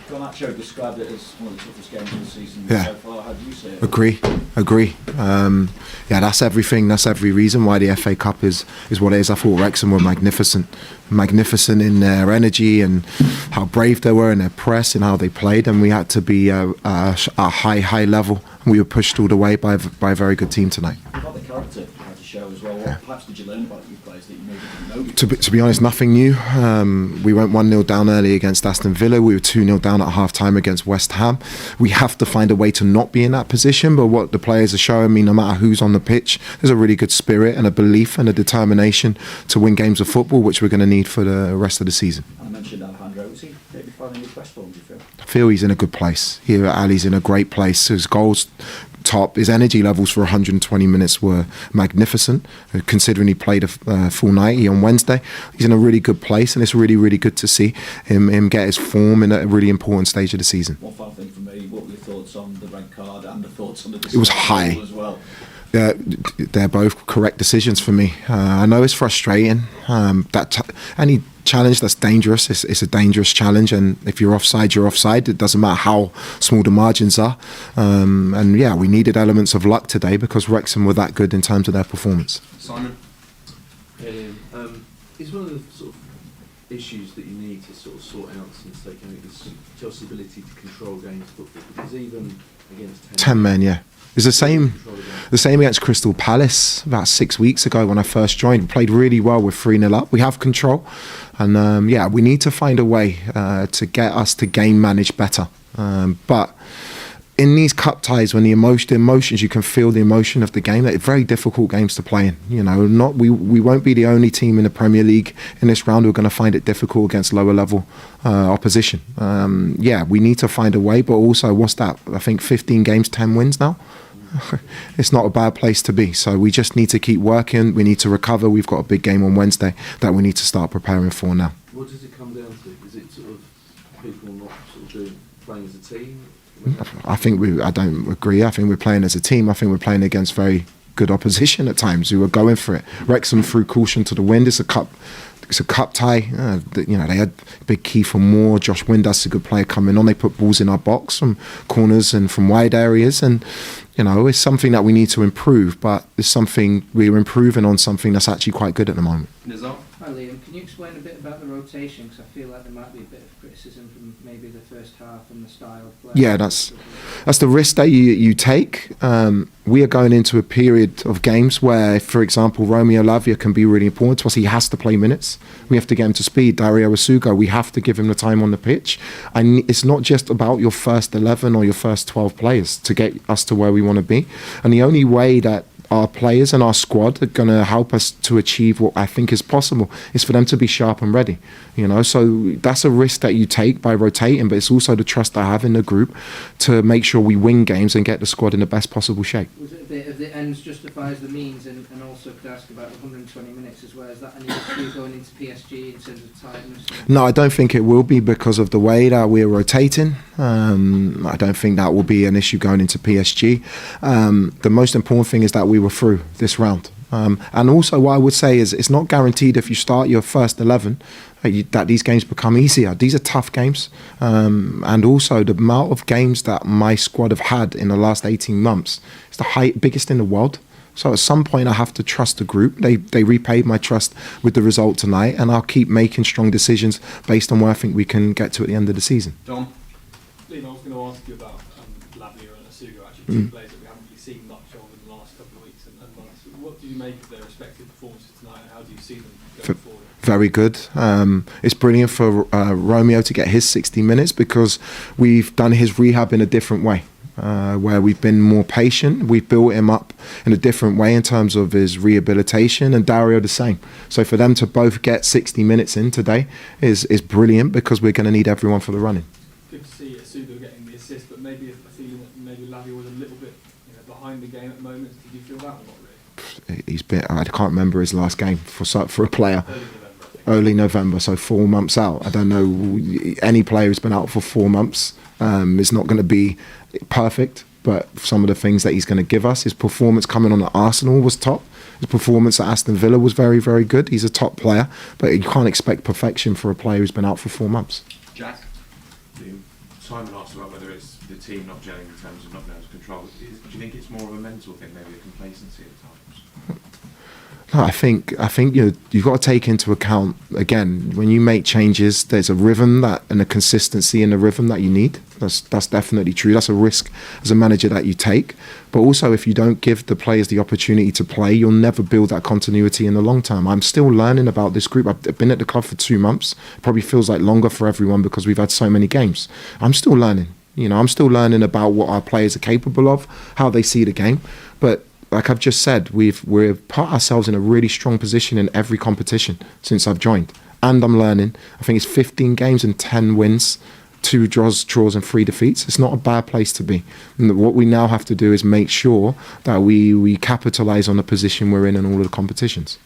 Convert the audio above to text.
Garnacho described it as one of the toughest games of the season Yeah. so far. How do you see it? Agree. Yeah, that's everything. That's every reason why the FA Cup is what it is. I thought Wrexham were magnificent in their energy and how brave they were in their press and how they played. And we had to be a high level. We were pushed all the way by a very good team tonight. What about the character you had to show as well? What perhaps did you learn about your players that you maybe didn't know? To be honest, nothing new. We went 1-0 down early against Aston Villa. We were 2-0 down at half-time against West Ham. We have to find a way to not be in that position, but what the players are showing me, no matter who's on the pitch, there's a really good spirit and a belief and a determination to win games of football, which we're going to need for the rest of the season. I mentioned Alejandro. Is he maybe finding his best form, do you feel? I feel he's in a good place. Here at Ali's in a great place. His goals top. His energy levels for 120 minutes were magnificent, considering he played a full 90 on Wednesday. He's in a really good place, and it's really, really good to see him get his form in a really important stage of the season. One final thing for me, what were your thoughts on the red card and the thoughts on the It was high as well? They're both correct decisions for me. I know it's frustrating. Any challenge that's dangerous, it's a dangerous challenge, and if you're offside, you're offside. It doesn't matter how small the margins are. And yeah, we needed elements of luck today because Wrexham were that good in terms of their performance. Simon? Is one of the sort of issues that you need to sort out since they came is Chelsea's ability to control games of football, because even against 10 men, yeah. It's the same against Crystal Palace about 6 weeks ago when I first joined. We played really well with 3-0 up. We have control. And yeah, we need to find a way to get us to game manage better. But in these cup ties, when the emotions, you can feel the emotion of the game. They're very difficult games to play in. You know, we won't be the only team in the Premier League in this round who are going to find it difficult against lower level opposition. Yeah, we need to find a way. But also, what's that? I think 15 games, 10 wins now. It's not a bad place to be. So we just need to keep working. We need to recover. We've got a big game on Wednesday that we need to start preparing for now. What does it come down to? Is it sort of people not sort of playing as a team? I don't agree. I think we're playing as a team. I think we're playing against very good opposition at times who are going for it. Wrexham threw caution to the wind. It's a cup tie. You know, they had big Kiefer Moore, Josh Windass, a good player coming on. They put balls in our box from corners and from wide areas, and you know, it's something that we need to improve. But it's something we're improving on, something that's actually quite good at the moment. Nizar? Hi Liam, can you explain a bit about the rotation? Because I feel like there might be a bit of criticism from maybe the first half and the style of play. Yeah, that's the risk that you take. We are going into a period of games where, for example, Romeo Lavia can be really important to us. He has to play minutes. We have to get him to speed. Dario Asugo, we have to give him the time on the pitch. And it's not just about your first 11 or your first 12 players to get us to where we want to be. And the only way that our players and our squad are going to help us to achieve what I think is possible is for them to be sharp and ready, you know. So that's a risk that you take by rotating, but it's also the trust I have in the group to make sure we win games and get the squad in the best possible shape. Was it a bit of the ends justifies the means, and also could I ask about the 120 minutes as well? Is that an issue going into PSG in terms of tiredness? No, I don't think it will be because of the way that we're rotating. I don't think that will be an issue going into PSG. The most important thing is that we were through this round. And also what I would say is it's not guaranteed if you start your first 11 that these games become easier. These are tough games. And also the amount of games that my squad have had in the last 18 months is the biggest in the world. So at some point I have to trust the group. They repaid my trust with the result tonight, and I'll keep making strong decisions based on where I think we can get to at the end of the season. John? Liam, I was going to ask you about Lavia and Asugo, actually two players that we haven't really seen much of in the last couple of weeks and months. What do you make of their respective performances tonight, and how do you see them going forward? Very good. It's brilliant for Romeo to get his 60 minutes because we've done his rehab in a different way. Where we've been more patient. We've built him up in a different way in terms of his rehabilitation, and Dario the same. So for them to both get 60 minutes in today is brilliant because we're going to need everyone for the running. Good to see Asugo getting the assist, but maybe a feeling that maybe Lavia was a little bit behind the game at moments. Did you feel that or not really? He's been. I can't remember his last game for a player. Early November, so 4 months out. I don't know any player who's been out for 4 months. Is not going to be perfect, but some of the things that he's going to give us, his performance coming on at Arsenal was top. His performance at Aston Villa was very, very good. He's a top player, but you can't expect perfection for a player who's been out for 4 months. Jack? Simon asked about whether it's the team not gelling in terms of not being able to control. Do you think it's more of a mental thing, maybe a complacency at times? No, I think you've got to take into account, again, when you make changes, there's a rhythm and a consistency in the rhythm that you need. That's definitely true. That's a risk as a manager that you take. But also, if you don't give the players the opportunity to play, you'll never build that continuity in the long term. I'm still learning about this group. I've been at the club for 2 months. It probably feels like longer for everyone because we've had so many games. I'm still learning. I'm still learning about what our players are capable of, how they see the game. But like I've just said, we've put ourselves in a really strong position in every competition since I've joined. And I'm learning. I think it's 15 games and 10 wins, 2 draws and 3 defeats. It's not a bad place to be. And what we now have to do is make sure that we capitalise on the position we're in all of the competitions.